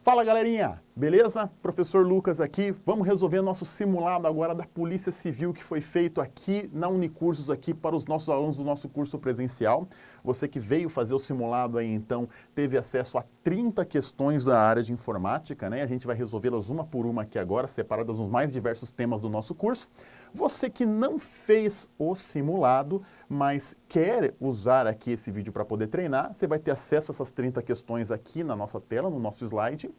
Fala galerinha, beleza? Professor Lucas aqui, vamos resolver nosso simulado agora da Polícia Civil que foi feito aqui na Unicursos aqui para os nossos alunos do nosso curso presencial. Você que veio fazer o simulado aí então teve acesso a 30 questões da área de informática, né? A gente vai resolvê-las uma por uma aqui agora, separadas nos mais diversos temas do nosso curso. Você que não fez o simulado, mas quer usar aqui esse vídeo para poder treinar, você vai ter acesso a essas 30 questões aqui na nossa tela, no nosso slide.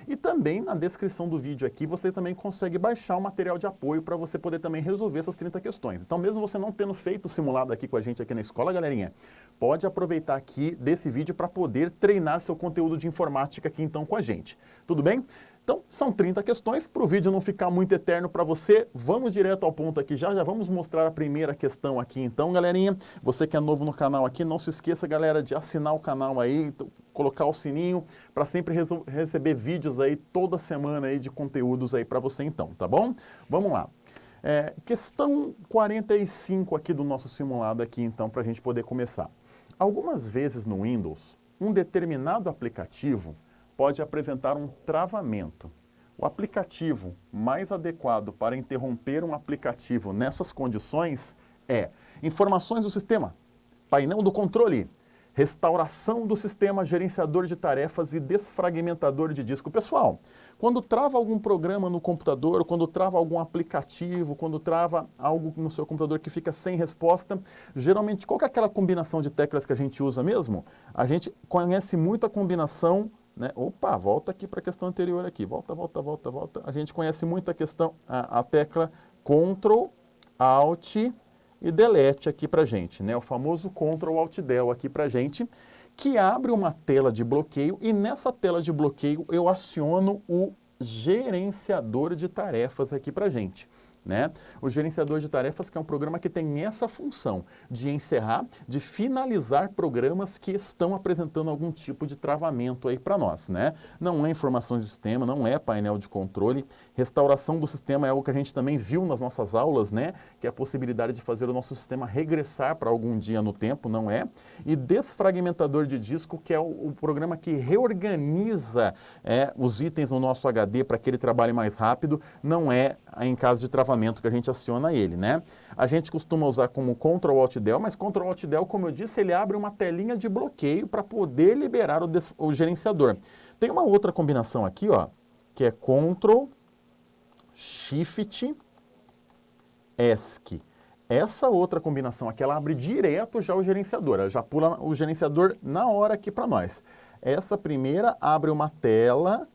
E também na descrição do vídeo aqui você também consegue baixar um material de apoio para você poder também resolver essas 30 questões. Então mesmo você não tendo feito o simulado aqui com a gente aqui na escola, galerinha, pode aproveitar aqui desse vídeo para poder treinar seu conteúdo de informática aqui então com a gente. Tudo bem? Então, são 30 questões, para o vídeo não ficar muito eterno para você, vamos direto ao ponto aqui já vamos mostrar a primeira questão aqui então, galerinha. Você que é novo no canal aqui, não se esqueça, galera, de assinar o canal aí, colocar o sininho, para sempre receber vídeos aí toda semana aí de conteúdos aí para você então, tá bom? Vamos lá. Questão 45 aqui do nosso simulado aqui então, para a gente poder começar. Algumas vezes no Windows, um determinado aplicativo pode apresentar um travamento. O aplicativo mais adequado para interromper um aplicativo nessas condições é informações do sistema, painel do controle, restauração do sistema gerenciador de tarefas e desfragmentador de disco. Pessoal, quando trava algum programa no computador, quando trava algum aplicativo, quando trava algo no seu computador que fica sem resposta, geralmente qual que é aquela combinação de teclas que a gente usa mesmo? A gente conhece muito a combinação, né? Opa, volta aqui para a questão anterior aqui, volta. A gente conhece muito a questão, a tecla Ctrl, Alt e Delete aqui para a gente, né? O famoso Ctrl, Alt, Del aqui para a gente, que abre uma tela de bloqueio e nessa tela de bloqueio eu aciono o gerenciador de tarefas aqui para a gente. Né? O gerenciador de tarefas que é um programa que tem essa função de encerrar, de finalizar programas que estão apresentando algum tipo de travamento aí para nós, né? Não é informação de sistema, não é painel de controle. Restauração do sistema é algo que a gente também viu nas nossas aulas, né? Que é a possibilidade de fazer o nosso sistema regressar para algum dia no tempo, não é? E desfragmentador de disco, que é o programa que reorganiza os itens no nosso HD para que ele trabalhe mais rápido, não é em caso de travamento que a gente aciona ele, né? A gente costuma usar como Ctrl Alt Del, mas Ctrl Alt Del, como eu disse, ele abre uma telinha de bloqueio para poder liberar o gerenciador. Tem uma outra combinação aqui, ó, que é Ctrl Shift ESC. Essa outra combinação aqui, ela abre direto já o gerenciador, ela já pula o gerenciador na hora aqui para nós. Essa primeira abre uma tela.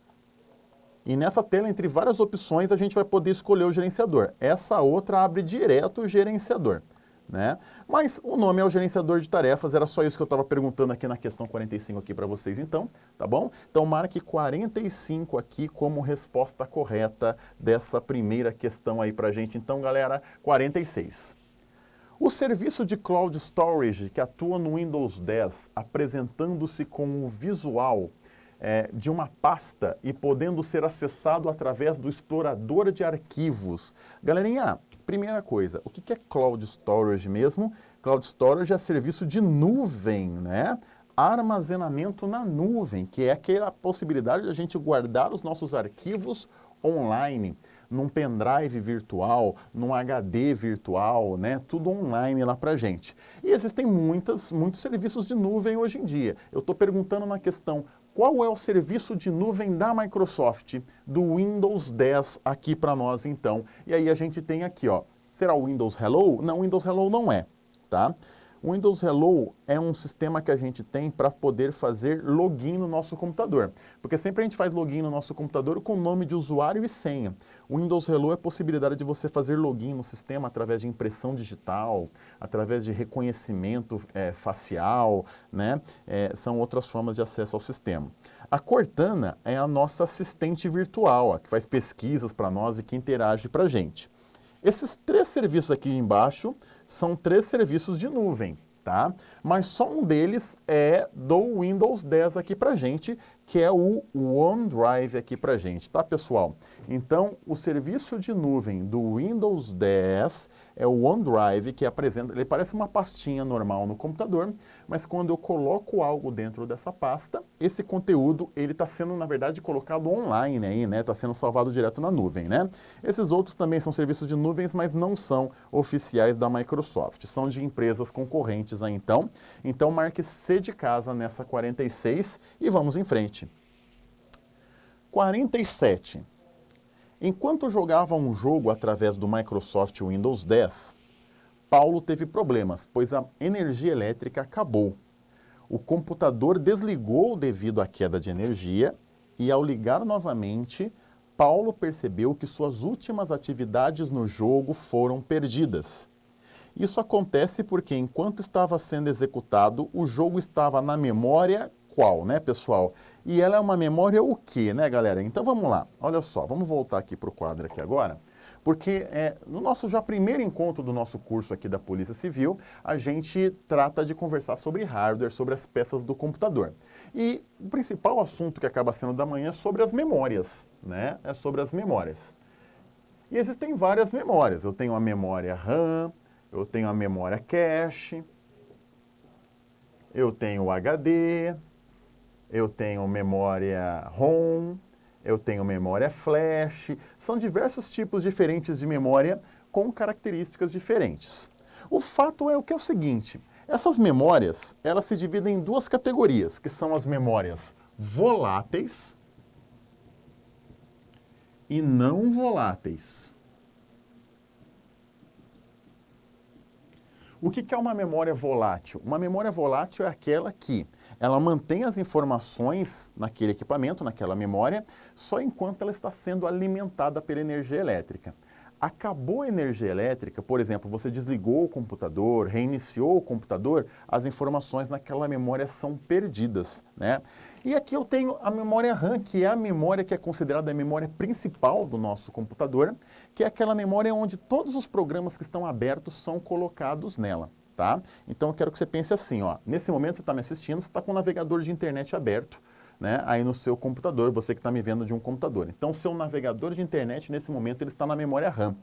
E nessa tela, entre várias opções, a gente vai poder escolher o gerenciador. Essa outra abre direto o gerenciador, né? Mas o nome é o gerenciador de tarefas, era só isso que eu estava perguntando aqui na questão 45 aqui para vocês então, tá bom? Então marque 45 aqui como resposta correta dessa primeira questão aí para a gente. Então, galera, 46. O serviço de Cloud Storage que atua no Windows 10, apresentando-se com o visual de uma pasta e podendo ser acessado através do explorador de arquivos. Galerinha, primeira coisa, o que é Cloud Storage mesmo? Cloud Storage é serviço de nuvem, né? Armazenamento na nuvem, que é aquela possibilidade de a gente guardar os nossos arquivos online, num pendrive virtual, num HD virtual, né? Tudo online lá pra gente. E existem muitos serviços de nuvem hoje em dia. Eu estou perguntando na questão, qual é o serviço de nuvem da Microsoft, do Windows 10 aqui para nós então? E aí a gente tem aqui, ó, será o Windows Hello? Não, o Windows Hello não é, tá? O Windows Hello é um sistema que a gente tem para poder fazer login no nosso computador. Porque sempre a gente faz login no nosso computador com nome de usuário e senha. O Windows Hello é a possibilidade de você fazer login no sistema através de impressão digital, através de reconhecimento facial, né? São outras formas de acesso ao sistema. A Cortana é a nossa assistente virtual, ó, que faz pesquisas para nós e que interage para a gente. Esses 3 serviços aqui embaixo são 3 serviços de nuvem, tá? Mas só um deles é do Windows 10 aqui pra gente, que é o OneDrive aqui pra gente, tá, pessoal? Então, o serviço de nuvem do Windows 10 é o OneDrive, que apresenta, ele parece uma pastinha normal no computador, mas quando eu coloco algo dentro dessa pasta, esse conteúdo ele está sendo, na verdade, colocado online aí, né? Está sendo salvado direto na nuvem, né? Esses outros também são serviços de nuvens, mas não são oficiais da Microsoft, são de empresas concorrentes aí, então. Então marque C de casa nessa 46 e vamos em frente. 47. Enquanto jogava um jogo através do Microsoft Windows 10, Paulo teve problemas, pois a energia elétrica acabou. O computador desligou devido à queda de energia e, ao ligar novamente, Paulo percebeu que suas últimas atividades no jogo foram perdidas. Isso acontece porque, enquanto estava sendo executado, o jogo estava na memória qual, né, pessoal? E ela é uma memória o quê, né, galera? Então vamos lá, olha só, vamos voltar aqui para o quadro aqui agora. Porque no nosso já primeiro encontro do nosso curso aqui da Polícia Civil, a gente trata de conversar sobre hardware, sobre as peças do computador. E o principal assunto que acaba sendo da manhã é sobre as memórias, né? É sobre as memórias. E existem várias memórias. Eu tenho a memória RAM, eu tenho a memória cache, eu tenho o HD, eu tenho memória ROM, eu tenho memória flash, são diversos tipos diferentes de memória com características diferentes. O fato é o seguinte, essas memórias, elas se dividem em duas categorias, que são as memórias voláteis e não voláteis. O que é uma memória volátil? Uma memória volátil é aquela que ela mantém as informações naquele equipamento, naquela memória, só enquanto ela está sendo alimentada pela energia elétrica. Acabou a energia elétrica, por exemplo, você desligou o computador, reiniciou o computador, as informações naquela memória são perdidas, né? E aqui eu tenho a memória RAM, que é a memória que é considerada a memória principal do nosso computador, que é aquela memória onde todos os programas que estão abertos são colocados nela, tá? Então eu quero que você pense assim, ó, nesse momento você está me assistindo, você está com o navegador de internet aberto, né, aí no seu computador, você que está me vendo de um computador. Então, o seu navegador de internet, nesse momento, ele está na memória RAM.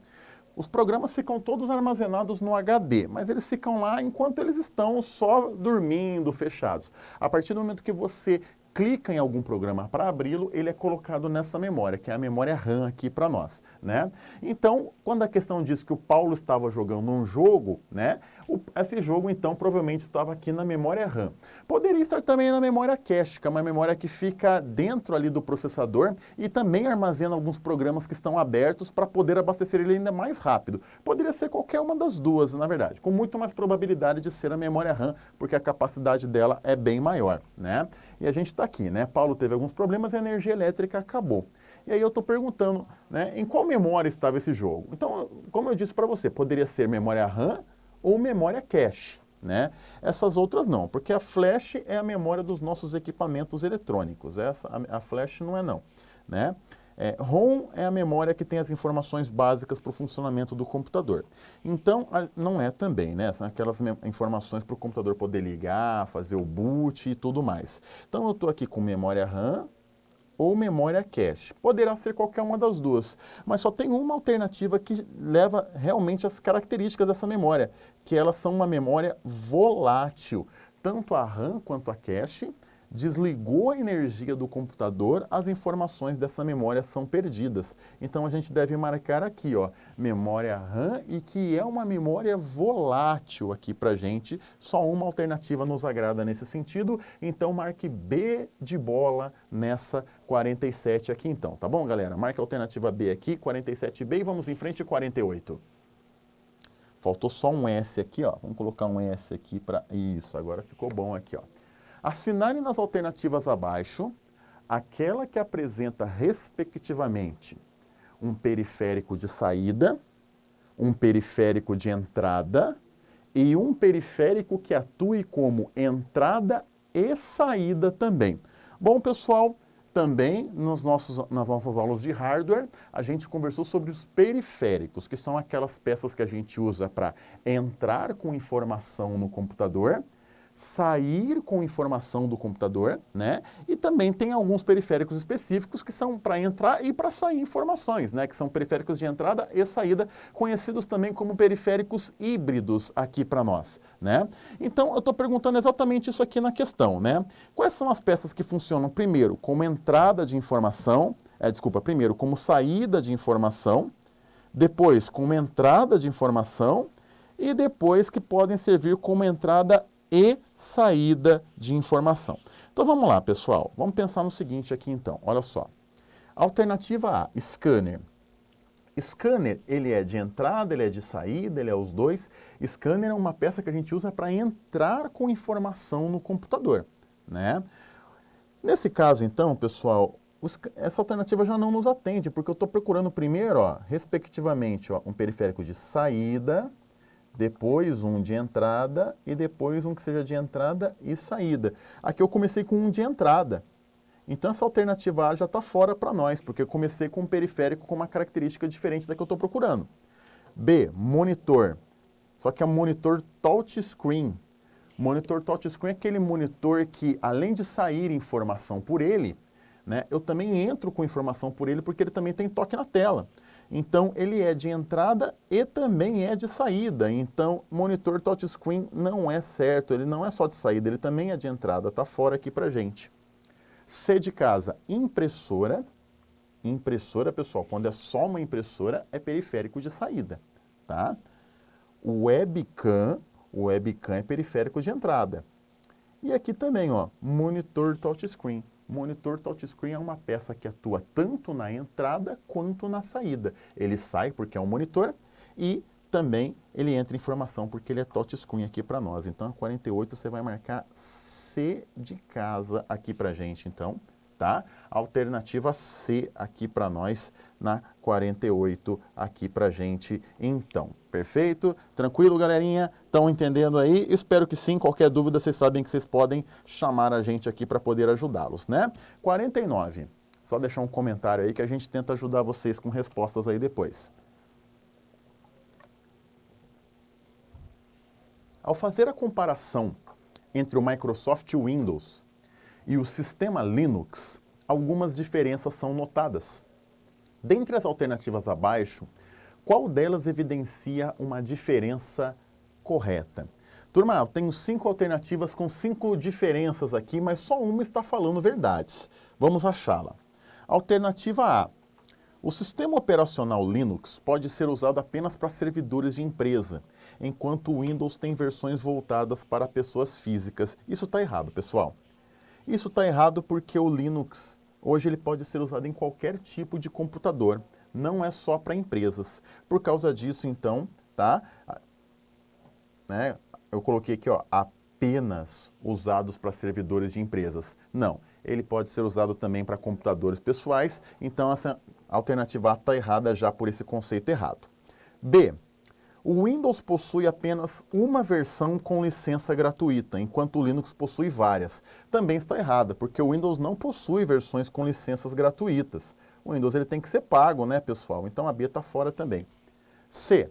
Os programas ficam todos armazenados no HD, mas eles ficam lá enquanto eles estão só dormindo, fechados. A partir do momento que você clica em algum programa para abri-lo, ele é colocado nessa memória, que é a memória RAM aqui para nós, né? Então, quando a questão diz que o Paulo estava jogando um jogo, né? Esse jogo, então, provavelmente estava aqui na memória RAM. Poderia estar também na memória cache, que é uma memória que fica dentro ali do processador e também armazena alguns programas que estão abertos para poder abastecer ele ainda mais rápido. Poderia ser qualquer uma das duas, na verdade, com muito mais probabilidade de ser a memória RAM, porque a capacidade dela é bem maior, né? E a gente está aqui, né? Paulo teve alguns problemas e a energia elétrica acabou. E aí eu estou perguntando, né, em qual memória estava esse jogo? Então, como eu disse para você, poderia ser memória RAM ou memória cache, né? Essas outras não, porque a flash é a memória dos nossos equipamentos eletrônicos. A flash não é não, né? ROM é a memória que tem as informações básicas para o funcionamento do computador. Então, não é também, né? São aquelas informações para o computador poder ligar, fazer o boot e tudo mais. Então, eu estou aqui com memória RAM ou memória cache. Poderá ser qualquer uma das duas, mas só tem uma alternativa que leva realmente as características dessa memória, que elas são uma memória volátil. Tanto a RAM quanto a cache desligou a energia do computador, as informações dessa memória são perdidas. Então a gente deve marcar aqui, ó, memória RAM e que é uma memória volátil aqui pra gente. Só uma alternativa nos agrada nesse sentido, então marque B de bola nessa 47 aqui então, tá bom, galera? Marque a alternativa B aqui, 47B e vamos em frente 48. Faltou só um S aqui, ó. Vamos colocar um S aqui para isso, agora ficou bom aqui, ó. Assinale nas alternativas abaixo aquela que apresenta, respectivamente, um periférico de saída, um periférico de entrada e um periférico que atue como entrada e saída também. Bom, pessoal, também nas nossas aulas de hardware, a gente conversou sobre os periféricos, que são aquelas peças que a gente usa para entrar com informação no computador, sair com informação do computador, né? E também tem alguns periféricos específicos que são para entrar e para sair informações, né? Que são periféricos de entrada e saída, conhecidos também como periféricos híbridos aqui para nós, né? Então, eu estou perguntando exatamente isso aqui na questão, né? Quais são as peças que funcionam primeiro como entrada de informação, primeiro como saída de informação, depois como entrada de informação e depois que podem servir como entrada e saída de informação. Então vamos lá, pessoal. Vamos pensar no seguinte aqui então. Olha só. Alternativa A, scanner. Scanner, ele é de entrada, ele é de saída, ele é os dois. Scanner é uma peça que a gente usa para entrar com informação no computador, né? Nesse caso, então, pessoal, essa alternativa já não nos atende, porque eu estou procurando primeiro, ó, respectivamente, ó, um periférico de saída, depois um de entrada e depois um que seja de entrada e saída. Aqui eu comecei com um de entrada. Então essa alternativa A já está fora para nós, porque eu comecei com um periférico com uma característica diferente da que eu estou procurando. B, monitor. Só que é um monitor touchscreen. Monitor touchscreen é aquele monitor que, além de sair informação por ele, né, eu também entro com informação por ele, porque ele também tem toque na tela. Então, ele é de entrada e também é de saída. Então, monitor touchscreen não é certo, ele não é só de saída, ele também é de entrada, está fora aqui para gente. C de casa, impressora. Impressora, pessoal, quando é só uma impressora, é periférico de saída, tá? Webcam é periférico de entrada. E aqui também, ó, monitor touchscreen. Monitor touchscreen é uma peça que atua tanto na entrada quanto na saída. Ele sai porque é um monitor e também ele entra informação porque ele é touchscreen aqui para nós. Então, a 48 você vai marcar C de casa aqui para gente, então, tá? Alternativa C aqui para nós na 48 aqui para gente, então. Perfeito? Tranquilo, galerinha? Estão entendendo aí? Espero que sim. Qualquer dúvida, vocês sabem que vocês podem chamar a gente aqui para poder ajudá-los, né? 49. Só deixar um comentário aí que a gente tenta ajudar vocês com respostas aí depois. Ao fazer a comparação entre o Microsoft Windows e o sistema Linux, algumas diferenças são notadas. Dentre as alternativas abaixo, qual delas evidencia uma diferença correta? Turma, eu tenho 5 alternativas com 5 diferenças aqui, mas só uma está falando verdades. Vamos achá-la. Alternativa A. O sistema operacional Linux pode ser usado apenas para servidores de empresa, enquanto o Windows tem versões voltadas para pessoas físicas. Isso está errado, pessoal. Isso está errado porque o Linux, hoje, ele pode ser usado em qualquer tipo de computador. Não é só para empresas. Por causa disso, então, tá? Né? Eu coloquei aqui, ó, apenas usados para servidores de empresas. Não, ele pode ser usado também para computadores pessoais. Então, essa alternativa A está errada já por esse conceito errado. B. O Windows possui apenas uma versão com licença gratuita, enquanto o Linux possui várias. Também está errada, porque o Windows não possui versões com licenças gratuitas. O Windows ele tem que ser pago, né, pessoal? Então a B está fora também. C.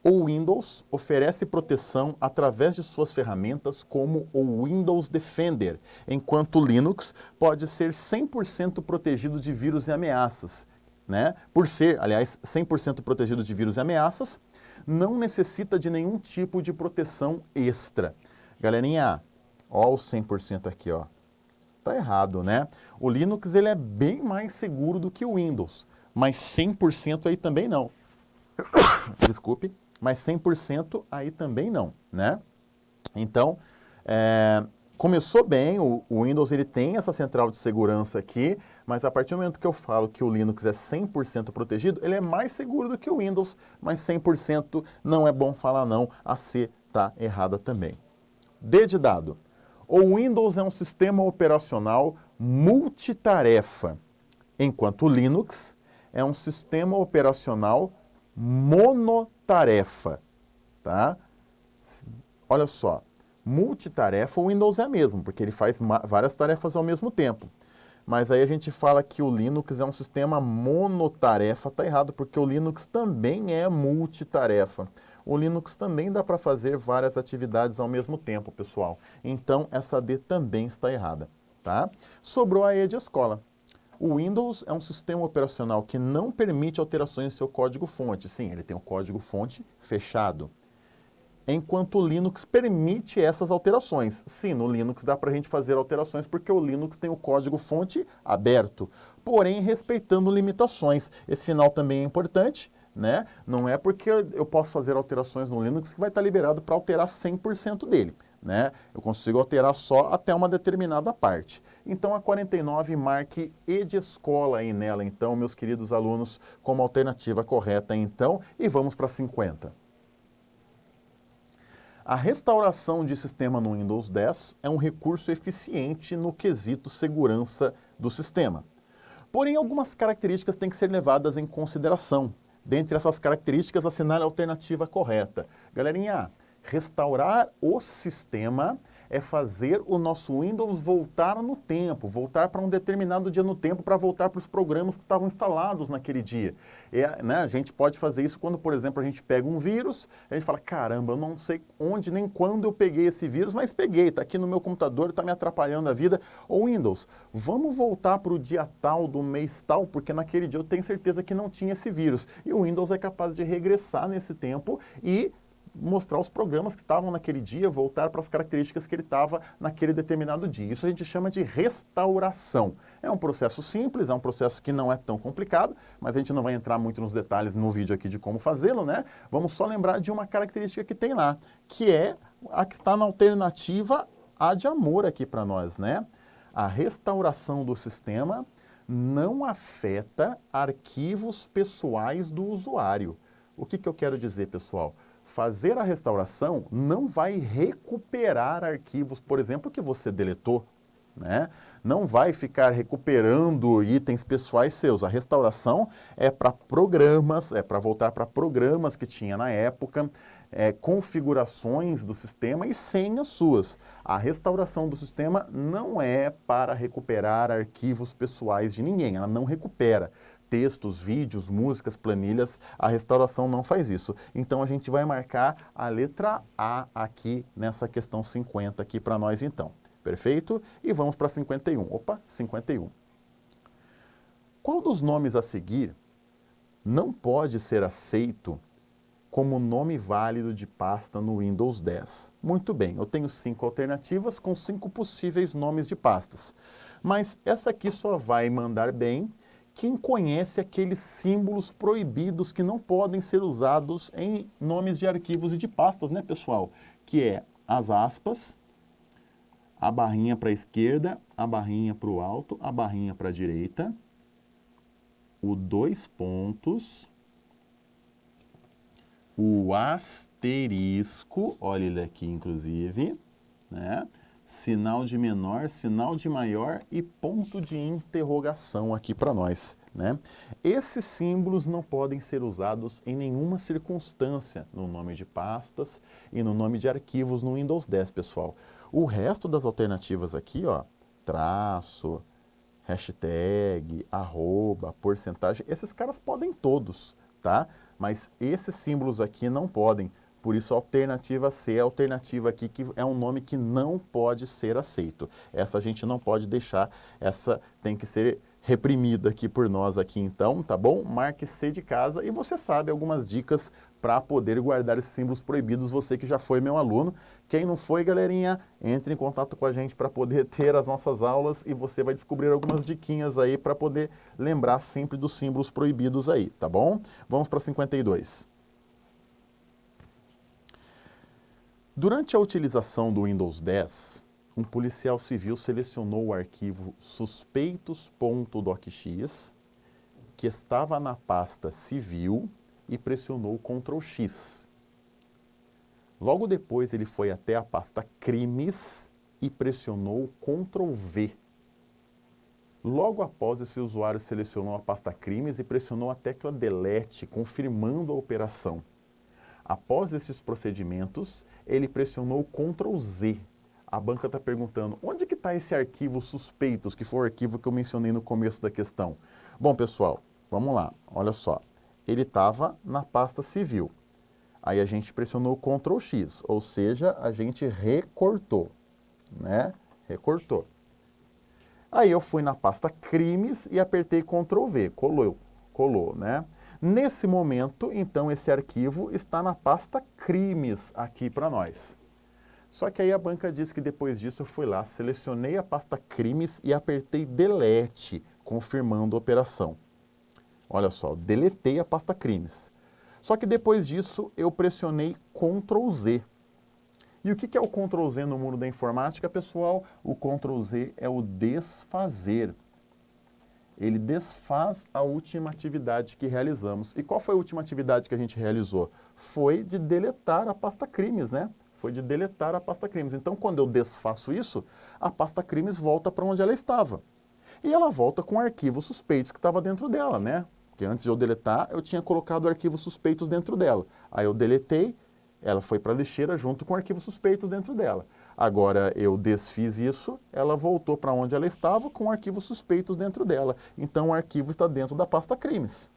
O Windows oferece proteção através de suas ferramentas como o Windows Defender, enquanto o Linux pode ser 100% protegido de vírus e ameaças. Né? Por ser, aliás, 100% protegido de vírus e ameaças, não necessita de nenhum tipo de proteção extra. Galerinha, ó o 100% aqui, ó. Tá errado, né? O Linux ele é bem mais seguro do que o Windows, mas 100% aí também não. Desculpe, mas 100% aí também não, né? Então, começou bem, o Windows ele tem essa central de segurança aqui, mas a partir do momento que eu falo que o Linux é 100% protegido, ele é mais seguro do que o Windows, mas 100% não é bom falar não, a C está errada também. D de dado. O Windows é um sistema operacional multitarefa, enquanto o Linux é um sistema operacional monotarefa, tá? Olha só. Multitarefa, o Windows é a mesma, porque ele faz várias tarefas ao mesmo tempo. Mas aí a gente fala que o Linux é um sistema monotarefa, tá errado, porque o Linux também é multitarefa. O Linux também dá para fazer várias atividades ao mesmo tempo, pessoal. Então, essa D também está errada, tá? Sobrou a E de escola. O Windows é um sistema operacional que não permite alterações em seu código-fonte. Sim, ele tem um código-fonte fechado. Enquanto o Linux permite essas alterações. Sim, no Linux dá para a gente fazer alterações porque o Linux tem o código-fonte aberto, porém respeitando limitações. Esse final também é importante, né? Não é porque eu posso fazer alterações no Linux que vai estar liberado para alterar 100% dele, né? Eu consigo alterar só até uma determinada parte. Então a 49 marque E de escola aí nela, então, meus queridos alunos, como alternativa correta, então, e vamos para 50. A restauração de sistema no Windows 10 é um recurso eficiente no quesito segurança do sistema. Porém, algumas características têm que ser levadas em consideração. Dentre essas características, assinale a alternativa correta. Galerinha, restaurar o sistema é fazer o nosso Windows voltar no tempo, voltar para um determinado dia no tempo, para voltar para os programas que estavam instalados naquele dia. Né, a gente pode fazer isso quando, por exemplo, a gente pega um vírus, a gente fala, caramba, eu não sei onde nem quando eu peguei esse vírus, mas peguei, está aqui no meu computador, está me atrapalhando a vida. Ou Windows, vamos voltar para o dia tal, do mês tal, porque naquele dia eu tenho certeza que não tinha esse vírus. E o Windows é capaz de regressar nesse tempo e mostrar os programas que estavam naquele dia, voltar para as características que ele estava naquele determinado dia. Isso a gente chama de restauração. É um processo simples, é um processo que não é tão complicado, mas a gente não vai entrar muito nos detalhes no vídeo aqui de como fazê-lo, né? Vamos só lembrar de uma característica que tem lá, que é a que está na alternativa A de amor aqui para nós, né? A restauração do sistema não afeta arquivos pessoais do usuário. O que eu quero dizer, pessoal? Fazer a restauração não vai recuperar arquivos, por exemplo, que você deletou, né? Não vai ficar recuperando itens pessoais seus. A restauração é para programas, é para voltar para programas que tinha na época, configurações do sistema e senhas suas. A restauração do sistema não é para recuperar arquivos pessoais de ninguém, ela não recupera. Textos, vídeos, músicas, planilhas, a restauração não faz isso. Então a gente vai marcar a letra A aqui nessa questão 50 aqui para nós então. Perfeito? E vamos para 51. Opa, 51. Qual dos nomes a seguir não pode ser aceito como nome válido de pasta no Windows 10? Muito bem, eu tenho 5 alternativas com 5 possíveis nomes de pastas. Mas essa aqui só vai mandar bem quem conhece aqueles símbolos proibidos que não podem ser usados em nomes de arquivos e de pastas, né, pessoal? Que é as aspas, a barrinha para a esquerda, a barrinha para o alto, a barrinha para a direita, o 2 pontos, o asterisco, olha ele aqui inclusive, né? Sinal de menor, sinal de maior e ponto de interrogação aqui para nós, né? Esses símbolos não podem ser usados em nenhuma circunstância no nome de pastas e no nome de arquivos no Windows 10, pessoal. O resto das alternativas aqui, ó, traço, hashtag, arroba, porcentagem, esses caras podem todos, tá? Mas esses símbolos aqui não podem. Por isso, a alternativa C é a alternativa aqui, que é um nome que não pode ser aceito. Essa a gente não pode deixar, essa tem que ser reprimida aqui por nós aqui então, tá bom? Marque C de casa e você sabe algumas dicas para poder guardar esses símbolos proibidos, você que já foi meu aluno. Quem não foi, galerinha, entre em contato com a gente para poder ter as nossas aulas e você vai descobrir algumas diquinhas aí para poder lembrar sempre dos símbolos proibidos aí, tá bom? Vamos para 52. Durante a utilização do Windows 10, um policial civil selecionou o arquivo suspeitos.docx, que estava na pasta civil, e pressionou Ctrl X. Logo depois ele foi até a pasta crimes e pressionou Ctrl V. Logo após, esse usuário selecionou a pasta crimes e pressionou a tecla delete, confirmando a operação. Após esses procedimentos, ele pressionou Ctrl Z. A banca está perguntando, onde que está esse arquivo suspeitos, que foi o arquivo que eu mencionei no começo da questão? Bom, pessoal, vamos lá, olha só. Ele estava na pasta civil. Aí a gente pressionou Ctrl X, ou seja, a gente recortou, né? Recortou. Aí eu fui na pasta crimes e apertei Ctrl V, colou, né? Nesse momento, então, esse arquivo está na pasta crimes aqui para nós. Só que aí a banca diz que depois disso eu fui lá, selecionei a pasta crimes e apertei delete, confirmando a operação. Olha só, deletei a pasta crimes. Só que depois disso eu pressionei Ctrl Z. E o que é o Ctrl Z no mundo da informática, pessoal? O Ctrl Z é o desfazer. Ele desfaz a última atividade que realizamos. E qual foi a última atividade que a gente realizou? Foi de deletar a pasta crimes, né? Foi de deletar a pasta crimes. Então, quando eu desfaço isso, a pasta crimes volta para onde ela estava. E ela volta com arquivos suspeitos que estava dentro dela, né? Porque antes de eu deletar, eu tinha colocado arquivos suspeitos dentro dela. Aí eu deletei, ela foi para a lixeira junto com arquivos suspeitos dentro dela. Agora eu desfiz isso, ela voltou para onde ela estava com arquivos suspeitos dentro dela. Então o arquivo está dentro da pasta crimes,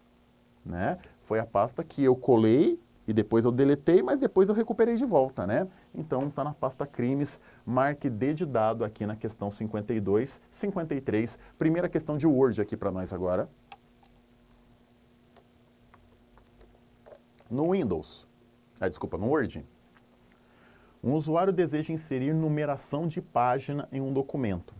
né? Foi a pasta que eu colei e depois eu deletei, mas depois eu recuperei de volta, né? Então está na pasta crimes, marque D de dado aqui na questão 52, 53. Primeira questão de Word aqui para nós agora. No Windows, no Word, um usuário deseja inserir numeração de página em um documento.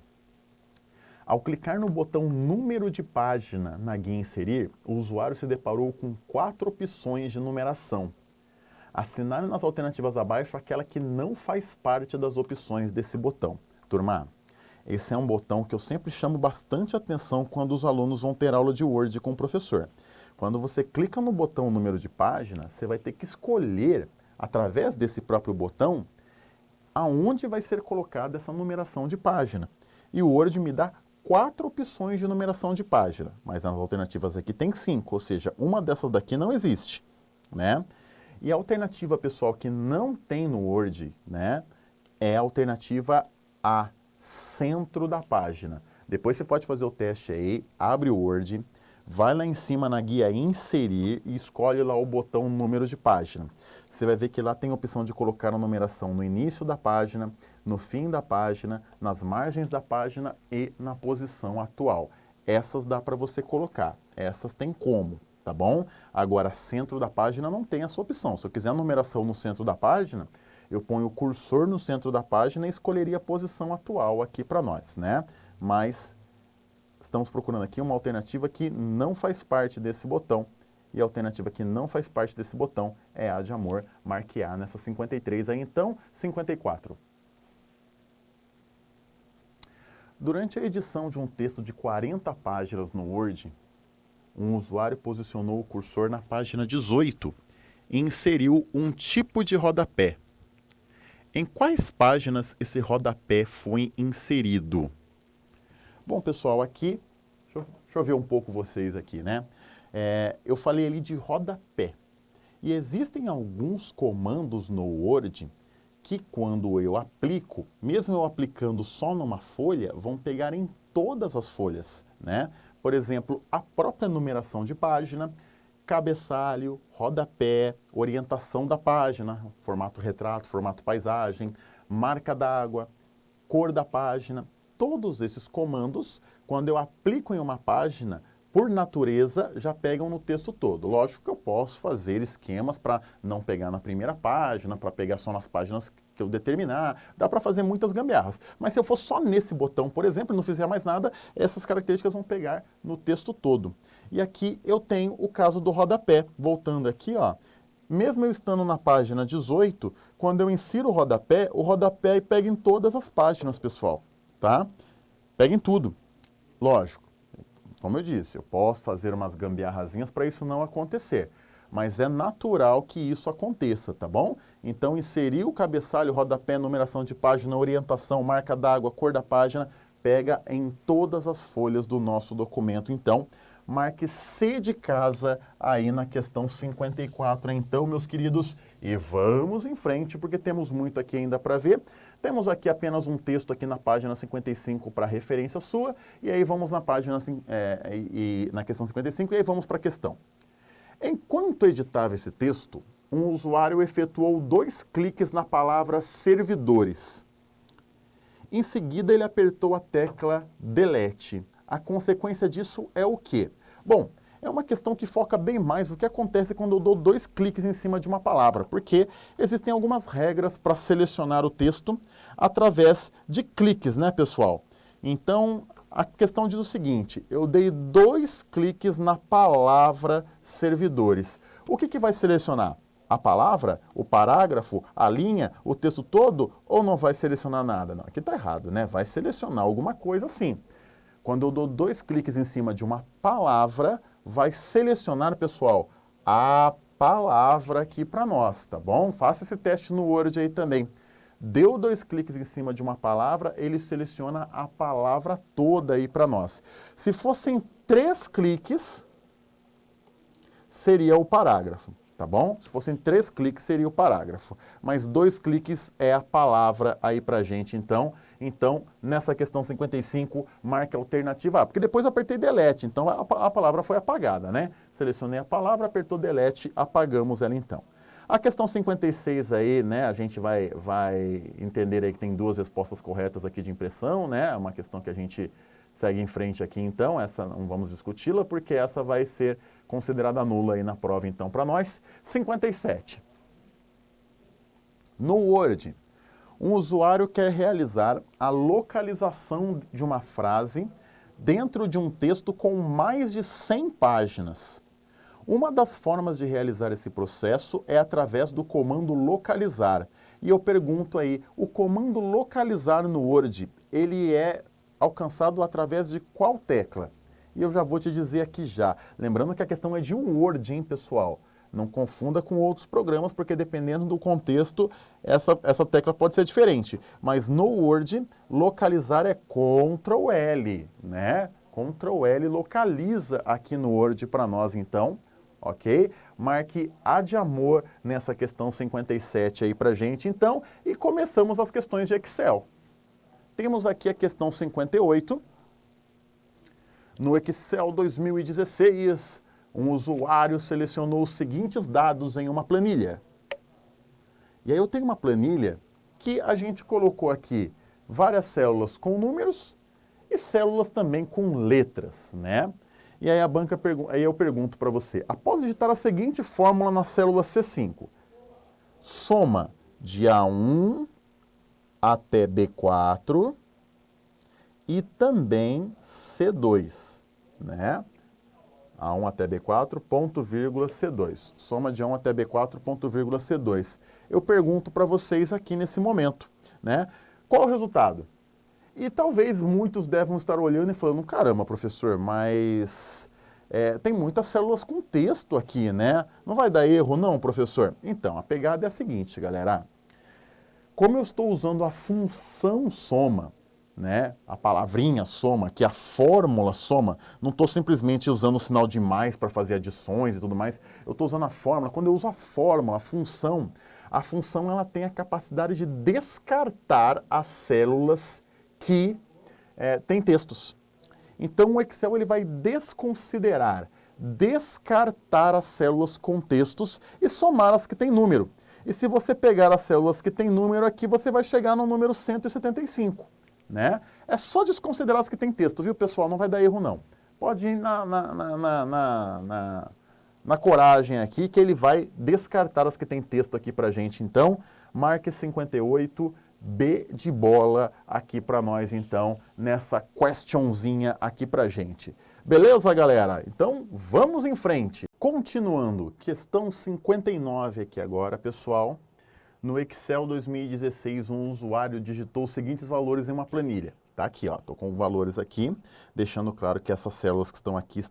Ao clicar no botão número de página na guia inserir, o usuário se deparou com 4 opções de numeração. Assinale nas alternativas abaixo aquela que não faz parte das opções desse botão. Turma, esse é um botão que eu sempre chamo bastante atenção quando os alunos vão ter aula de Word com o professor. Quando você clica no botão número de página, você vai ter que escolher, através desse próprio botão, aonde vai ser colocada essa numeração de página. E o Word me dá 4 opções de numeração de página, mas nas alternativas aqui tem 5, ou seja, uma dessas daqui não existe, né? E a alternativa, pessoal, que não tem no Word, né, é a alternativa A, centro da página. Depois você pode fazer o teste aí, abre o Word, vai lá em cima na guia inserir e escolhe lá o botão número de página. Você vai ver que lá tem a opção de colocar a numeração no início da página, no fim da página, nas margens da página e na posição atual. Essas dá para você colocar, essas tem como, tá bom? Agora, centro da página não tem essa opção. Se eu quiser a numeração no centro da página, eu ponho o cursor no centro da página e escolheria a posição atual aqui para nós, né? Mas estamos procurando aqui uma alternativa que não faz parte desse botão. E a alternativa que não faz parte desse botão é a de amor, marque A nessa 53 aí. Então, 54. Durante a edição de um texto de 40 páginas no Word, um usuário posicionou o cursor na página 18 e inseriu um tipo de rodapé. Em quais páginas esse rodapé foi inserido? Bom, pessoal, aqui, deixa eu ver um pouco vocês aqui, né? Eu falei ali de rodapé. E existem alguns comandos no Word que quando eu aplico, mesmo eu aplicando só numa folha, vão pegar em todas as folhas, né? Por exemplo, a própria numeração de página, cabeçalho, rodapé, orientação da página, formato retrato, formato paisagem, marca d'água, cor da página. Todos esses comandos, quando eu aplico em uma página, por natureza, já pegam no texto todo. Lógico que eu posso fazer esquemas para não pegar na primeira página, para pegar só nas páginas que eu determinar. Dá para fazer muitas gambiarras. Mas se eu for só nesse botão, por exemplo, e não fizer mais nada, essas características vão pegar no texto todo. E aqui eu tenho o caso do rodapé. Voltando aqui, ó. Mesmo eu estando na página 18, quando eu insiro o rodapé pega em todas as páginas, pessoal. Tá? Pega em tudo. Lógico. Como eu disse, eu posso fazer umas gambiarrazinhas para isso não acontecer, mas é natural que isso aconteça, tá bom? Então, inserir o cabeçalho, rodapé, numeração de página, orientação, marca d'água, cor da página, pega em todas as folhas do nosso documento. Então, marque C de casa aí na questão 54, então, meus queridos, e vamos em frente, porque temos muito aqui ainda para ver. Temos aqui apenas um texto aqui na página 55 para referência sua, e aí vamos na página, na questão 55, e aí vamos para a questão. Enquanto editava esse texto, um usuário efetuou 2 cliques na palavra servidores. Em seguida, ele apertou a tecla Delete. A consequência disso é o quê? Bom, é uma questão que foca bem mais no que acontece quando eu dou 2 cliques em cima de uma palavra, porque existem algumas regras para selecionar o texto através de cliques, né, pessoal? Então, a questão diz o seguinte, eu dei 2 cliques na palavra servidores. O que vai selecionar? A palavra, o parágrafo, a linha, o texto todo, ou não vai selecionar nada? Não, aqui está errado, né? Vai selecionar alguma coisa sim. Quando eu dou 2 cliques em cima de uma palavra, vai selecionar, pessoal, a palavra aqui para nós, tá bom? Faça esse teste no Word aí também. Deu 2 cliques em cima de uma palavra, ele seleciona a palavra toda aí para nós. Se fossem 3 cliques, seria o parágrafo. Tá bom? Se fossem 3 cliques, seria o parágrafo. Mas 2 cliques é a palavra aí pra gente, então. Então, nessa questão 55, marque a alternativa A. Porque depois eu apertei Delete, então a palavra foi apagada, né? Selecionei a palavra, apertou Delete, apagamos ela então. A questão 56 aí, né, a gente vai entender aí que tem 2 respostas corretas aqui de impressão, né? É uma questão que a gente segue em frente aqui então, essa não vamos discuti-la, porque essa vai ser considerada nula aí na prova então para nós. 57. No Word, um usuário quer realizar a localização de uma frase dentro de um texto com mais de 100 páginas. Uma das formas de realizar esse processo é através do comando localizar. E eu pergunto aí, o comando localizar no Word, ele é alcançado através de qual tecla? E eu já vou te dizer aqui já. Lembrando que a questão é de Word, hein, pessoal? Não confunda com outros programas, porque dependendo do contexto, essa tecla pode ser diferente. Mas no Word, localizar é Ctrl L, né? Ctrl L localiza aqui no Word para nós, então. Ok? Marque A de amor nessa questão 57 aí pra gente, então. E começamos as questões de Excel. Temos aqui a questão 58. No Excel 2016, um usuário selecionou os seguintes dados em uma planilha. E aí eu tenho uma planilha que a gente colocou aqui várias células com números e células também com letras, né? E aí aí eu pergunto para você, após digitar a seguinte fórmula na célula C5, soma de A1 até B4 e também C2, né? A1 até B4, ponto, vírgula, C2. Soma de A1 até B4, ponto, vírgula, C2. Eu pergunto para vocês aqui nesse momento, né? Qual o resultado? E talvez muitos devam estar olhando e falando, caramba, professor, mas tem muitas células com texto aqui, né? Não vai dar erro não, professor? Então, a pegada é a seguinte, galera. Como eu estou usando a função soma, né? A palavrinha soma, que é a fórmula soma, não estou simplesmente usando o sinal de mais para fazer adições e tudo mais, eu estou usando a fórmula. Quando eu uso a fórmula, a função ela tem a capacidade de descartar as células que têm textos. Então o Excel ele vai desconsiderar, descartar as células com textos e somar as que têm número. E se você pegar as células que têm número aqui, você vai chegar no número 175. Né? É só desconsiderar as que têm texto, viu, pessoal? Não vai dar erro, não. Pode ir na coragem aqui, que ele vai descartar as que têm texto aqui pra gente. Então, marque 58, B de bola aqui pra nós, então, nessa questionzinha aqui pra gente. Beleza, galera? Então, vamos em frente. Continuando, questão 59 aqui agora, pessoal. No Excel 2016, um usuário digitou os seguintes valores em uma planilha. Tá aqui, ó, tô com valores aqui, deixando claro que essas células que estão aqui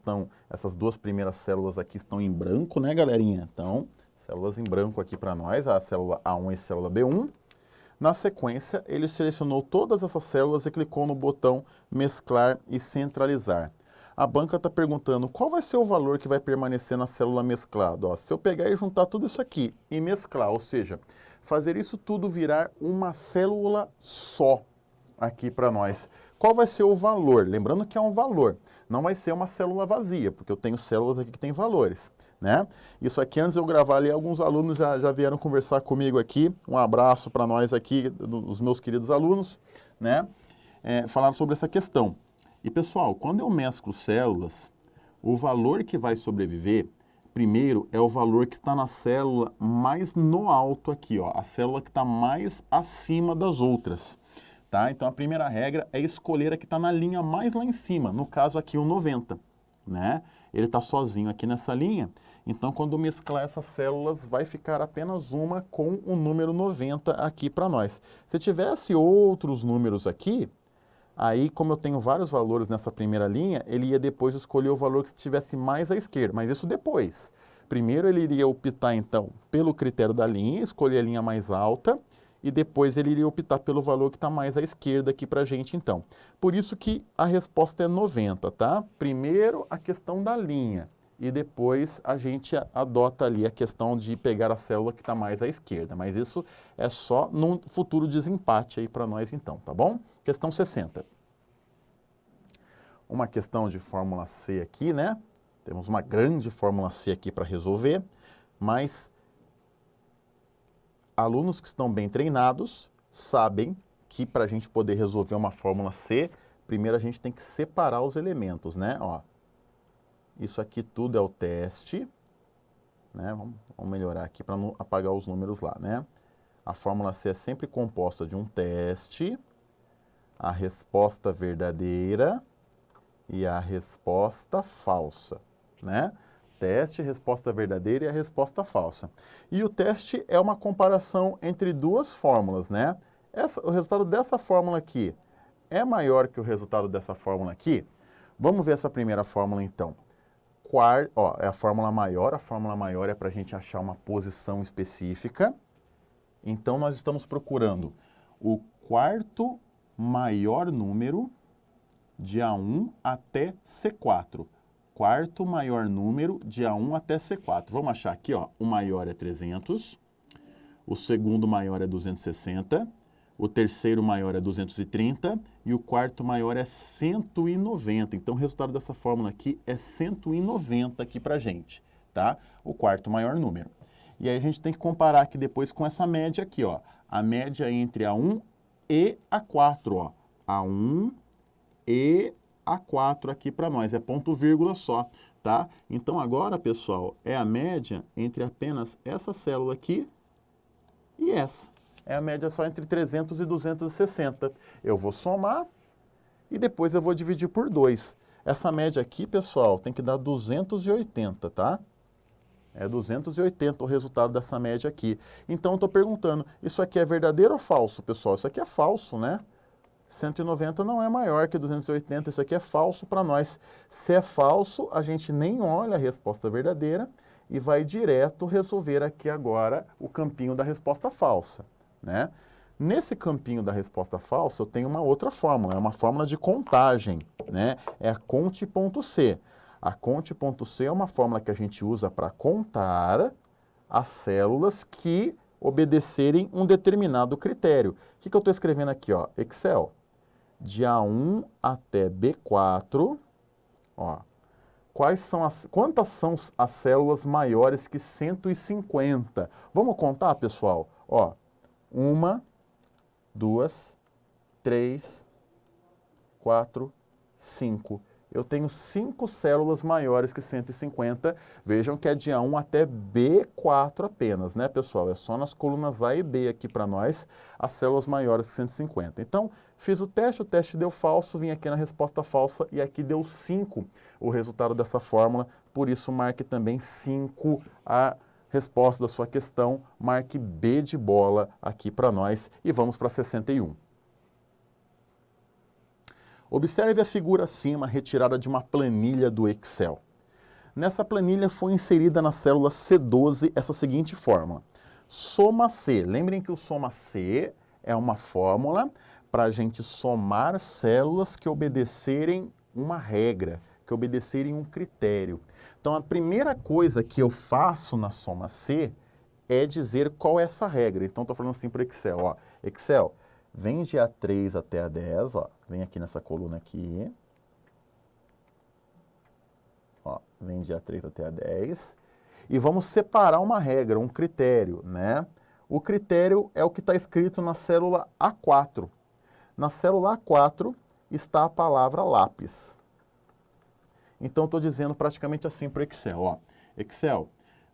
essas 2 primeiras células aqui estão em branco, né, galerinha? Então, células em branco aqui para nós, a célula A1 e a célula B1. Na sequência, ele selecionou todas essas células e clicou no botão mesclar e centralizar. A banca está perguntando qual vai ser o valor que vai permanecer na célula mesclada. Ó, se eu pegar e juntar tudo isso aqui e mesclar, ou seja, fazer isso tudo virar uma célula só aqui para nós. Qual vai ser o valor? Lembrando que é um valor, não vai ser uma célula vazia, porque eu tenho células aqui que têm valores. né? Isso aqui, antes de eu gravar ali, alguns alunos já vieram conversar comigo aqui. Um abraço para nós aqui, dos meus queridos alunos, né? Falaram sobre essa questão. E, pessoal, quando eu mesclo células, o valor que vai sobreviver, primeiro, é o valor que está na célula mais no alto aqui, ó. A célula que está mais acima das outras, tá? Então, a primeira regra é escolher a que está na linha mais lá em cima. No caso aqui, o 90, né? Ele está sozinho aqui nessa linha. Então, quando mesclar essas células, vai ficar apenas uma com o número 90 aqui para nós. Se tivesse outros números aqui, aí, como eu tenho vários valores nessa primeira linha, ele ia depois escolher o valor que estivesse mais à esquerda, mas isso depois. Primeiro ele iria optar, então, pelo critério da linha, escolher a linha mais alta, e depois ele iria optar pelo valor que está mais à esquerda aqui para a gente, então. Por isso que a resposta é 90, tá? Primeiro a questão da linha, e depois a gente adota ali a questão de pegar a célula que está mais à esquerda. Mas isso é só num futuro desempate aí para nós, então, tá bom? Questão 60. Uma questão de fórmula C aqui, né? Temos uma grande fórmula C aqui para resolver, mas alunos que estão bem treinados sabem que para a gente poder resolver uma fórmula C, primeiro a gente tem que separar os elementos, né? Ó, isso aqui tudo é o teste, né? Vamos melhorar aqui para não apagar os números lá, né? A fórmula C é sempre composta de um teste, a resposta verdadeira e a resposta falsa, né? Teste, resposta verdadeira e a resposta falsa. E o teste é uma comparação entre duas fórmulas, né? O resultado dessa fórmula aqui é maior que o resultado dessa fórmula aqui? Vamos ver essa primeira fórmula, então. É a fórmula maior é para a gente achar uma posição específica. Então, nós estamos procurando o quarto maior número de A1 até C4. Quarto maior número de A1 até C4. Vamos achar aqui, ó, o maior é 300, o segundo maior é 260, o terceiro maior é 230 e o quarto maior é 190. Então, o resultado dessa fórmula aqui é 190 aqui pra gente, tá? O quarto maior número. E aí a gente tem que comparar aqui depois com essa média aqui, ó. A média entre A1 e A4, ó. A1 e A4 aqui para nós, é ponto vírgula só, tá? Então agora, pessoal, é a média entre apenas essa célula aqui e essa. É a média só entre 300 e 260. Eu vou somar e depois eu vou dividir por 2. Essa média aqui, pessoal, tem que dar 280, tá? É 280 o resultado dessa média aqui. Então, eu estou perguntando, isso aqui é verdadeiro ou falso, pessoal? Isso aqui é falso, né? 190 não é maior que 280, isso aqui é falso para nós. Se é falso, a gente nem olha a resposta verdadeira e vai direto resolver aqui agora o campinho da resposta falsa, né? Nesse campinho da resposta falsa, eu tenho uma outra fórmula, é uma fórmula de contagem, né? É a conte.c. A conte.c é uma fórmula que a gente usa para contar as células que obedecerem um determinado critério. O que eu estou escrevendo aqui, ó? Excel. De A1 até B4, ó, quantas são as células maiores que 150? Vamos contar, pessoal? Ó, 1, 2, 3, 4, 5. Eu tenho 5 células maiores que 150. Vejam que é de A1 até B4 apenas, né, pessoal? É só nas colunas A e B aqui para nós, as células maiores que 150. Então, fiz o teste deu falso, vim aqui na resposta falsa e aqui deu 5 o resultado dessa fórmula. Por isso, marque também 5 a resposta da sua questão. Marque B de bola aqui para nós e vamos para 61. Observe a figura acima, retirada de uma planilha do Excel. Nessa planilha foi inserida na célula C12 essa seguinte fórmula. Soma C. Lembrem que o soma C é uma fórmula para a gente somar células que obedecerem uma regra, que obedecerem um critério. Então, a primeira coisa que eu faço na soma C é dizer qual é essa regra. Então, estou falando assim para o Excel. Ó, Excel, vem de A3 até A10, ó, vem aqui nessa coluna aqui. Ó, vem de A3 até A10. e vamos separar uma regra, um critério, né? O critério é o que está escrito na célula A4. Na célula A4 está a palavra lápis. Então, estou dizendo praticamente assim para o Excel. Ó. Excel,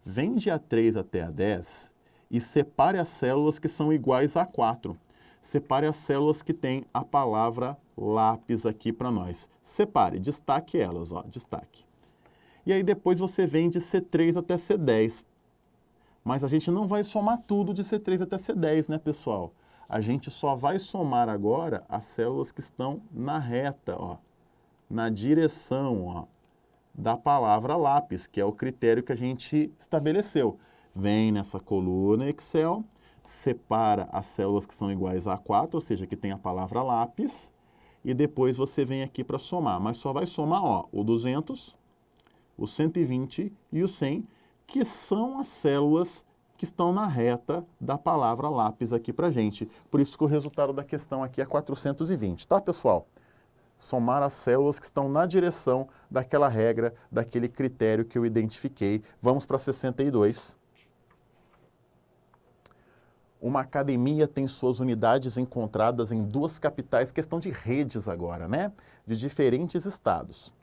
vem de A3 até A10 e separe as células que são iguais a A4. Separe as células que têm a palavra lápis aqui para nós. Separe, destaque elas, ó, destaque. E aí depois você vem de C3 até C10. Mas a gente não vai somar tudo de C3 até C10, né, pessoal? A gente só vai somar agora as células que estão na reta, ó, na direção, ó, da palavra lápis, que é o critério que a gente estabeleceu. Vem nessa coluna Excel, separa as células que são iguais a A4, ou seja, que tem a palavra lápis, e depois você vem aqui para somar. Mas só vai somar, ó, o 200, o 120 e o 100, que são as células que estão na reta da palavra lápis aqui para a gente. Por isso que o resultado da questão aqui é 420, tá, pessoal? Somar as células que estão na direção daquela regra, daquele critério que eu identifiquei. Vamos para 62. Uma academia tem suas unidades encontradas em 2 capitais, questão de redes agora, né? De diferentes estados.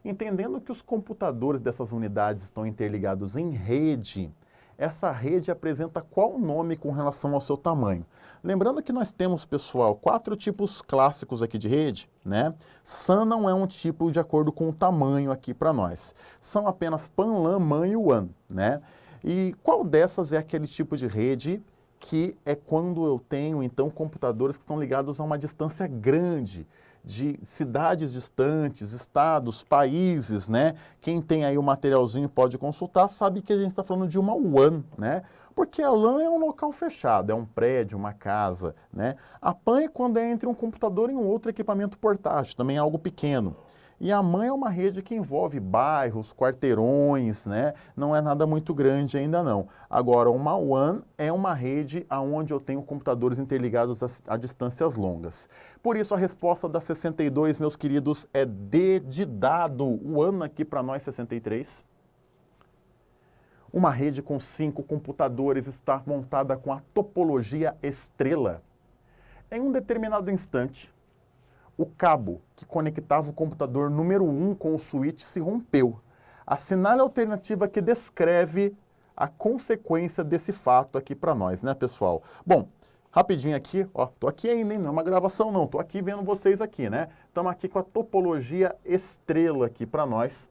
Entendendo que os computadores dessas unidades estão interligados em rede, essa rede apresenta qual nome com relação ao seu tamanho? Lembrando que nós temos, pessoal, 4 tipos clássicos aqui de rede, né? SAN não é um tipo de acordo com o tamanho aqui para nós. São apenas PAN, LAN, MAN e WAN, né? E qual dessas é aquele tipo de rede que é quando eu tenho, então, computadores que estão ligados a uma distância grande, de cidades distantes, estados, países, né? Quem tem aí o materialzinho pode consultar, sabe que a gente está falando de uma WAN, né? Porque a LAN é um local fechado, é um prédio, uma casa, né? A PAN é quando é entre um computador e um outro equipamento portátil, também é algo pequeno. E a MAN é uma rede que envolve bairros, quarteirões, né? Não é nada muito grande ainda não. Agora, uma WAN é uma rede onde eu tenho computadores interligados a distâncias longas. Por isso, a resposta da 62, meus queridos, é D de dado. WAN aqui para nós, 63. Uma rede com 5 computadores está montada com a topologia estrela. Em um determinado instante, o cabo que conectava o computador número 1 com o switch se rompeu. Assinale a alternativa que descreve a consequência desse fato aqui para nós, né, pessoal? Bom, rapidinho aqui, ó, tô aqui ainda, hein? Não é uma gravação não, tô aqui vendo vocês aqui, né? Estamos aqui com a topologia estrela aqui para nós,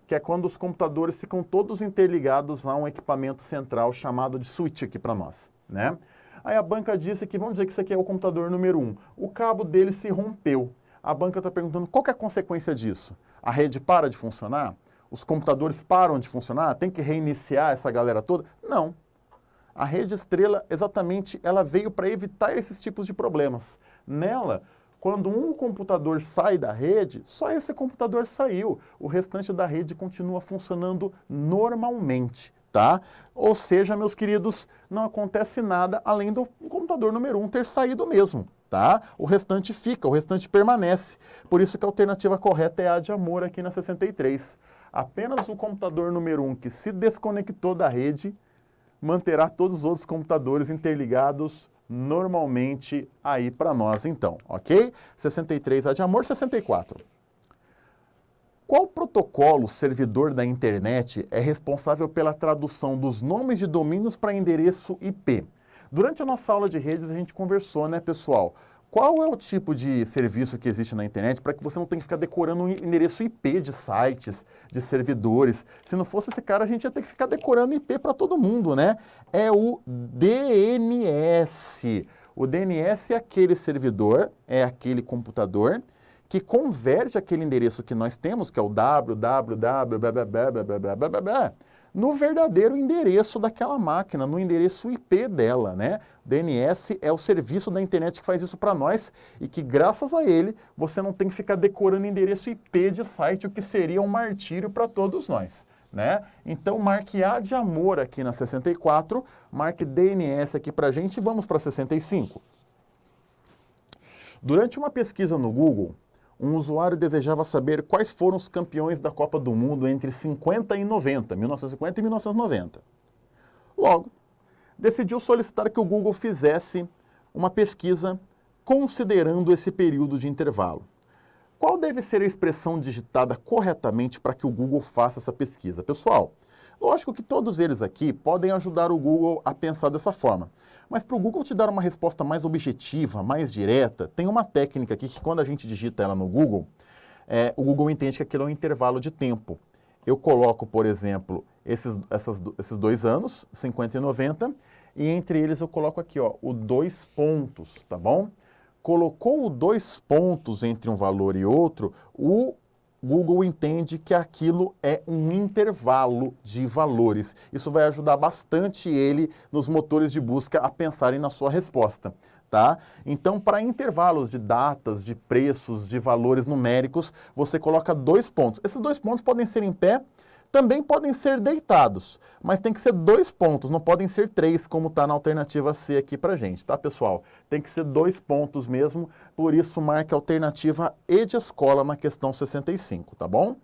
que é quando os computadores ficam todos interligados a um equipamento central chamado de switch aqui para nós, né? Aí a banca disse que, vamos dizer que isso aqui é o computador número 1. O cabo dele se rompeu. A banca está perguntando qual que é a consequência disso? A rede para de funcionar? Os computadores param de funcionar? Tem que reiniciar essa galera toda? Não. A rede estrela, exatamente, ela veio para evitar esses tipos de problemas. Nela, quando um computador sai da rede, só esse computador saiu. O restante da rede continua funcionando normalmente. Tá? Ou seja, meus queridos, não acontece nada além do computador número 1 ter saído mesmo, tá? O restante fica, o restante permanece. Por isso que a alternativa correta é a de amor aqui na 63. Apenas o computador número 1 que se desconectou da rede manterá todos os outros computadores interligados normalmente aí para nós, então, ok? 63 a de amor, 64. Qual protocolo servidor da internet é responsável pela tradução dos nomes de domínios para endereço IP? Durante a nossa aula de redes a gente conversou, né, pessoal? Qual é o tipo de serviço que existe na internet para que você não tenha que ficar decorando o endereço IP de sites, de servidores? Se não fosse esse cara, a gente ia ter que ficar decorando IP para todo mundo, né? É o DNS. O DNS é aquele servidor, é aquele computador que converte aquele endereço que nós temos, que é o www, no verdadeiro endereço daquela máquina, no endereço IP dela, né? DNS é o serviço da internet que faz isso para nós e que, graças a ele, você não tem que ficar decorando endereço IP de site, o que seria um martírio para todos nós, né? Então, marque A de amor aqui na 64, marque DNS aqui para a gente e vamos para 65. Durante uma pesquisa no Google, um usuário desejava saber quais foram os campeões da Copa do Mundo entre 50 e 90, 1950 e 1990. Logo, decidiu solicitar que o Google fizesse uma pesquisa considerando esse período de intervalo. Qual deve ser a expressão digitada corretamente para que o Google faça essa pesquisa? Pessoal, lógico que todos eles aqui podem ajudar o Google a pensar dessa forma, mas para o Google te dar uma resposta mais objetiva, mais direta, tem uma técnica aqui que quando a gente digita ela no Google, o Google entende que aquilo é um intervalo de tempo. Eu coloco, por exemplo, esses 2 anos, 50 e 90, e entre eles eu coloco aqui, ó, o 2 pontos, tá bom? Colocou o 2 pontos entre um valor e outro, o Google entende que aquilo é um intervalo de valores. Isso vai ajudar bastante ele nos motores de busca a pensarem na sua resposta, tá? Então, para intervalos de datas, de preços, de valores numéricos, você coloca 2 pontos. Esses 2 pontos podem ser em pé, também podem ser deitados, mas tem que ser 2 pontos, não podem ser 3, como está na alternativa C aqui para gente, tá, pessoal? Tem que ser 2 pontos mesmo, por isso marque a alternativa E de escola na questão 65, tá bom?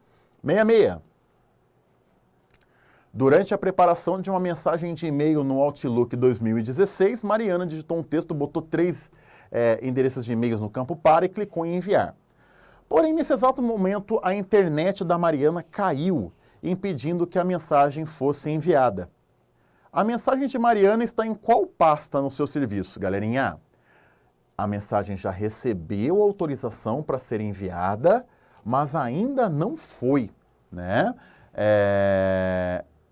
66. Durante a preparação de uma mensagem de e-mail no Outlook 2016, Mariana digitou um texto, botou 3 endereços de e-mails no campo para e clicou em enviar. Porém, nesse exato momento, a internet da Mariana caiu, impedindo que a mensagem fosse enviada. A mensagem de Mariana está em qual pasta no seu serviço, galerinha? A mensagem já recebeu autorização para ser enviada, mas ainda não foi, né?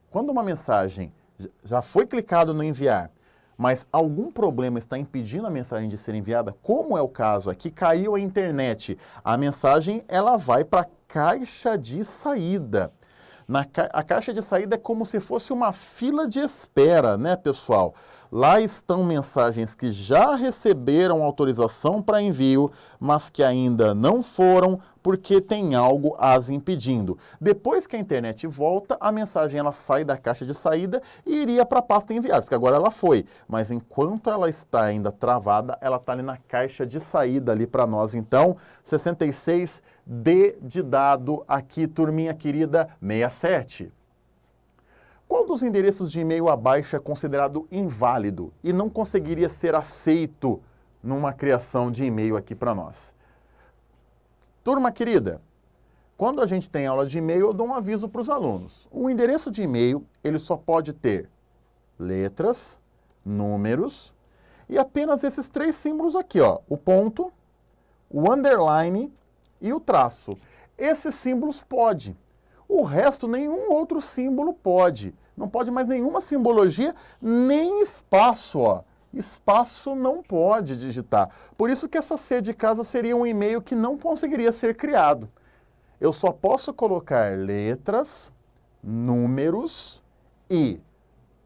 Quando uma mensagem já foi clicado no enviar, mas algum problema está impedindo a mensagem de ser enviada, como é o caso aqui, caiu a internet, a mensagem ela vai para a caixa de saída. A caixa de saída é como se fosse uma fila de espera, né, pessoal? Lá estão mensagens que já receberam autorização para envio, mas que ainda não foram porque tem algo as impedindo. Depois que a internet volta, a mensagem ela sai da caixa de saída e iria para a pasta enviados, porque agora ela foi. Mas enquanto ela está ainda travada, ela está ali na caixa de saída ali para nós. Então, 66, D de dado aqui, turminha querida, 67. Qual dos endereços de e-mail abaixo é considerado inválido e não conseguiria ser aceito numa criação de e-mail aqui para nós? Turma querida, quando a gente tem aula de e-mail, eu dou um aviso para os alunos. O endereço de e-mail, ele só pode ter letras, números e apenas esses 3 símbolos aqui, ó, o ponto, o underline e o traço. Esses símbolos pode. O resto, nenhum outro símbolo pode. Não pode mais nenhuma simbologia, nem espaço, ó. Espaço não pode digitar. Por isso que essa C de casa seria um e-mail que não conseguiria ser criado. Eu só posso colocar letras, números e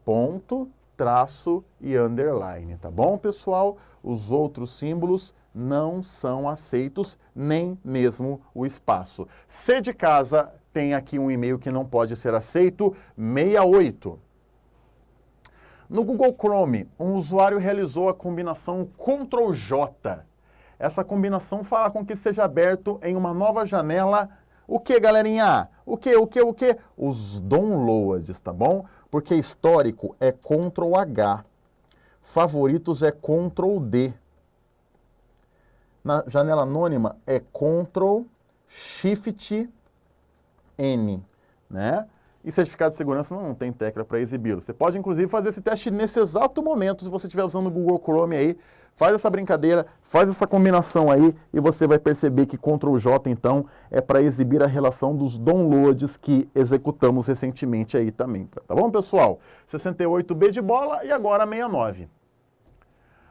ponto, traço e underline, tá bom, pessoal? Os outros símbolos não são aceitos, nem mesmo o espaço. C de casa tem aqui um e-mail que não pode ser aceito, 68. No Google Chrome, um usuário realizou a combinação Ctrl+J. Essa combinação fará com que seja aberto em uma nova janela. O que, galerinha? O que? Os downloads, tá bom? Porque histórico é Ctrl+H. Favoritos é Ctrl+D. Na janela anônima é Ctrl+Shift+N, né? E certificado de segurança não tem tecla para exibi-lo. Você pode, inclusive, fazer esse teste nesse exato momento, se você estiver usando o Google Chrome aí. Faz essa brincadeira, faz essa combinação aí e você vai perceber que Ctrl+J, então, é para exibir a relação dos downloads que executamos recentemente aí também. Tá bom, pessoal? 68B de bola e agora 69.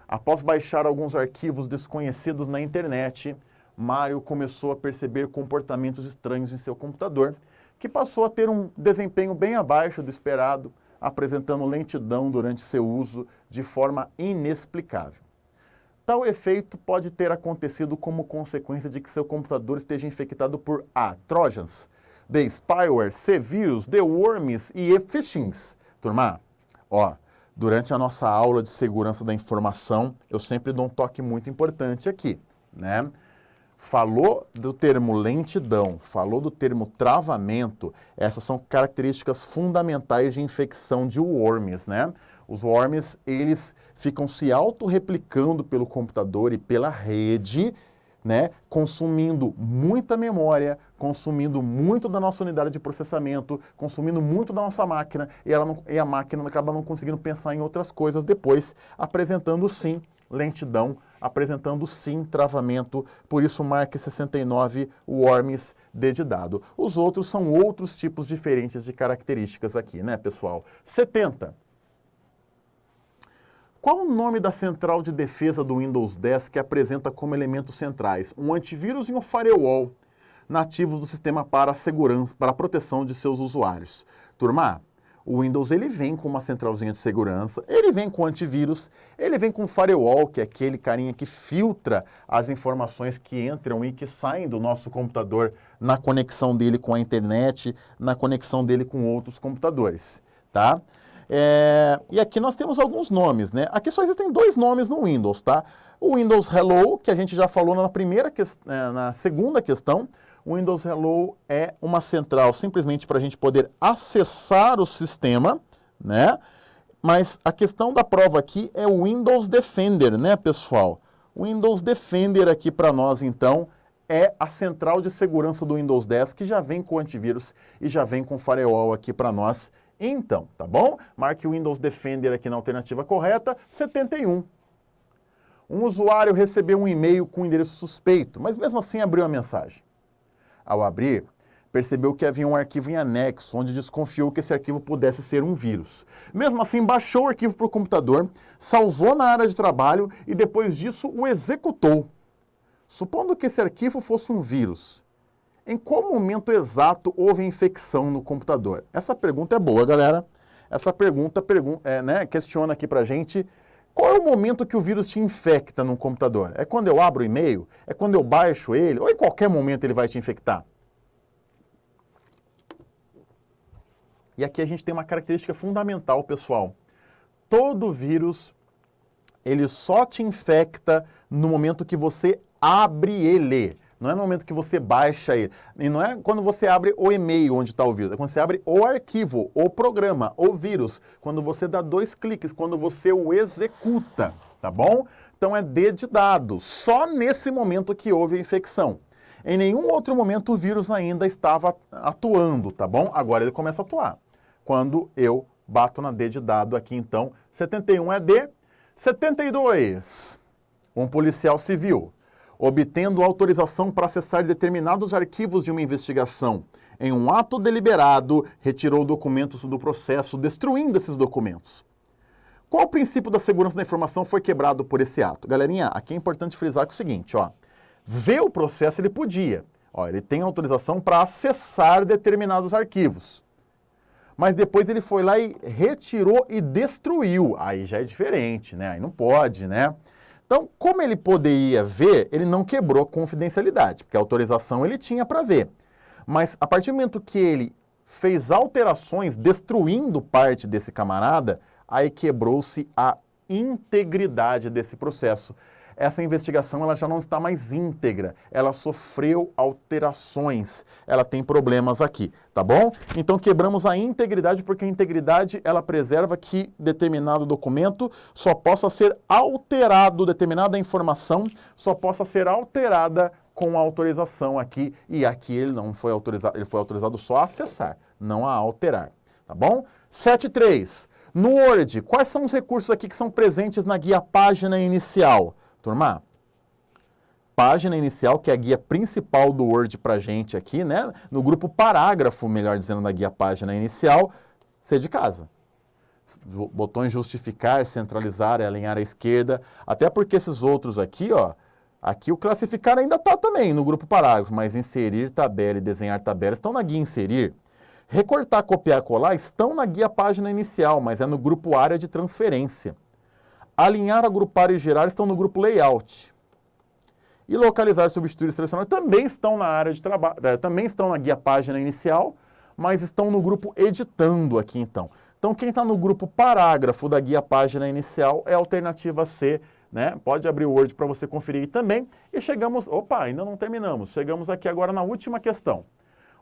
Após baixar alguns arquivos desconhecidos na internet, Mário começou a perceber comportamentos estranhos em seu computador, que passou a ter um desempenho bem abaixo do esperado, apresentando lentidão durante seu uso de forma inexplicável. Tal efeito pode ter acontecido como consequência de que seu computador esteja infectado por A. Trojans, B. Spyware, C. Vírus, D. Worms e E. Phishings. Turma, ó, durante a nossa aula de segurança da informação, eu sempre dou um toque muito importante aqui, né? falou do termo lentidão, falou do termo travamento, essas são características fundamentais de infecção de worms, né? Os worms, eles ficam se autorreplicando pelo computador e pela rede, né, consumindo muita memória, consumindo muito da nossa unidade de processamento, consumindo muito da nossa máquina, e a máquina acaba não conseguindo pensar em outras coisas depois, apresentando sim lentidão, apresentando sim travamento, por isso marque 69 worms dedidado. Os outros são outros tipos diferentes de características aqui, né, pessoal? 70. Qual o nome da central de defesa do Windows 10 que apresenta como elementos centrais um antivírus e um firewall nativos do sistema para segurança, para a proteção de seus usuários? Turma, o Windows ele vem com uma centralzinha de segurança, ele vem com antivírus, ele vem com firewall, que é aquele carinha que filtra as informações que entram e que saem do nosso computador na conexão dele com a internet, na conexão dele com outros computadores, tá? E aqui nós temos alguns nomes, né? Aqui só existem dois nomes no Windows, tá? O Windows Hello, que a gente já falou na segunda questão. O Windows Hello é uma central simplesmente para a gente poder acessar o sistema, né? Mas a questão da prova aqui é o Windows Defender, né, pessoal? O Windows Defender aqui para nós, então, é a central de segurança do Windows 10, que já vem com antivírus e já vem com firewall aqui para nós. Então, tá bom? Marque o Windows Defender aqui na alternativa correta, 71. Um usuário recebeu um e-mail com endereço suspeito, mas mesmo assim abriu a mensagem. Ao abrir, percebeu que havia um arquivo em anexo, onde desconfiou que esse arquivo pudesse ser um vírus. Mesmo assim, baixou o arquivo para o computador, salvou na área de trabalho e depois disso o executou. Supondo que esse arquivo fosse um vírus, em qual momento exato houve a infecção no computador? Essa pergunta é boa, galera. Essa pergunta questiona aqui pra gente qual é o momento que o vírus te infecta no computador. É quando eu abro o e-mail? É quando eu baixo ele? Ou em qualquer momento ele vai te infectar? E aqui a gente tem uma característica fundamental, pessoal. Todo vírus, ele só te infecta no momento que você abre ele. Não é no momento que você baixa ele. E não é quando você abre o e-mail onde está o vírus. É quando você abre o arquivo, o programa, o vírus. Quando você dá 2 cliques, quando você o executa, tá bom? Então é dedidado. Só nesse momento que houve a infecção. Em nenhum outro momento o vírus ainda estava atuando, tá bom? Agora ele começa a atuar. Quando eu bato na dedidado aqui, então, 71 é D. 72. Um policial civil, obtendo autorização para acessar determinados arquivos de uma investigação, em um ato deliberado, retirou documentos do processo, destruindo esses documentos. Qual o princípio da segurança da informação foi quebrado por esse ato? Galerinha, aqui é importante frisar que é o seguinte, ó, ver o processo ele podia, ó, ele tem autorização para acessar determinados arquivos, mas depois ele foi lá e retirou e destruiu, aí já é diferente, né, aí não pode, né? Então, como ele poderia ver, ele não quebrou a confidencialidade, porque a autorização ele tinha para ver. Mas a partir do momento que ele fez alterações, destruindo parte desse camarada, aí quebrou-se a integridade desse processo. Essa investigação ela já não está mais íntegra, ela sofreu alterações, ela tem problemas aqui, tá bom? Então quebramos a integridade porque a integridade ela preserva que determinado documento só possa ser alterado, determinada informação só possa ser alterada com autorização aqui, e aqui ele não foi autorizado, ele foi autorizado só a acessar, não a alterar, tá bom? 7.3. No Word, quais são os recursos aqui que são presentes na guia página inicial? Turma, página inicial, que é a guia principal do Word pra gente aqui, né? No grupo parágrafo, melhor dizendo, da guia página inicial, ser de casa. Botões justificar, centralizar, alinhar à esquerda, até porque esses outros aqui, ó, aqui o classificar ainda tá também no grupo parágrafo, mas inserir tabela e desenhar tabela estão na guia inserir. Recortar, copiar, colar estão na guia página inicial, mas é no grupo área de transferência. Alinhar, agrupar e gerar estão no grupo layout. E localizar, substituir e selecionar também estão na área de trabalho, também estão na guia página inicial, mas estão no grupo editando aqui então. Então quem está no grupo parágrafo da guia página inicial é a alternativa C, né? Pode abrir o Word para você conferir aí também. E chegamos... Opa, ainda não terminamos. Chegamos aqui agora na última questão.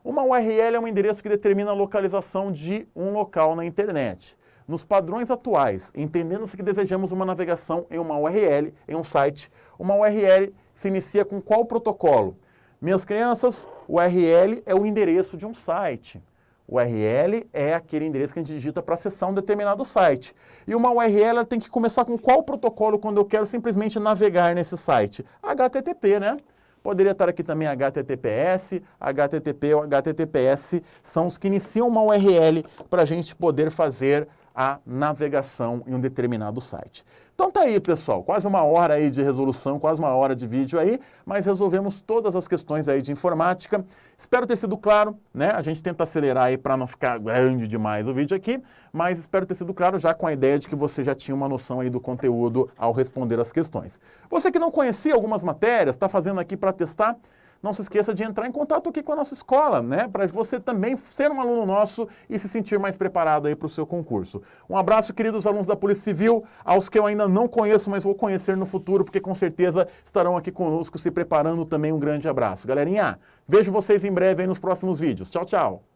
Uma URL é um endereço que determina a localização de um local na internet. Nos padrões atuais, entendendo-se que desejamos uma navegação em uma URL, em um site, uma URL se inicia com qual protocolo? Minhas crianças, URL é o endereço de um site. URL é aquele endereço que a gente digita para acessar um determinado site. E uma URL tem que começar com qual protocolo quando eu quero simplesmente navegar nesse site? HTTP, né? Poderia estar aqui também HTTPS, HTTP ou HTTPS, são os que iniciam uma URL para a gente poder fazer a navegação em um determinado site. Então tá aí, pessoal, quase uma hora aí de resolução, quase uma hora de vídeo aí, mas resolvemos todas as questões aí de informática. Espero ter sido claro, né? A gente tenta acelerar aí para não ficar grande demais o vídeo aqui, mas espero ter sido claro já com a ideia de que você já tinha uma noção aí do conteúdo ao responder as questões. Você que não conhecia algumas matérias, está fazendo aqui para testar, não se esqueça de entrar em contato aqui com a nossa escola, né? Para você também ser um aluno nosso e se sentir mais preparado aí para o seu concurso. Um abraço, queridos alunos da Polícia Civil, aos que eu ainda não conheço, mas vou conhecer no futuro, porque com certeza estarão aqui conosco se preparando também. Um grande abraço. Galerinha, vejo vocês em breve aí nos próximos vídeos. Tchau, tchau!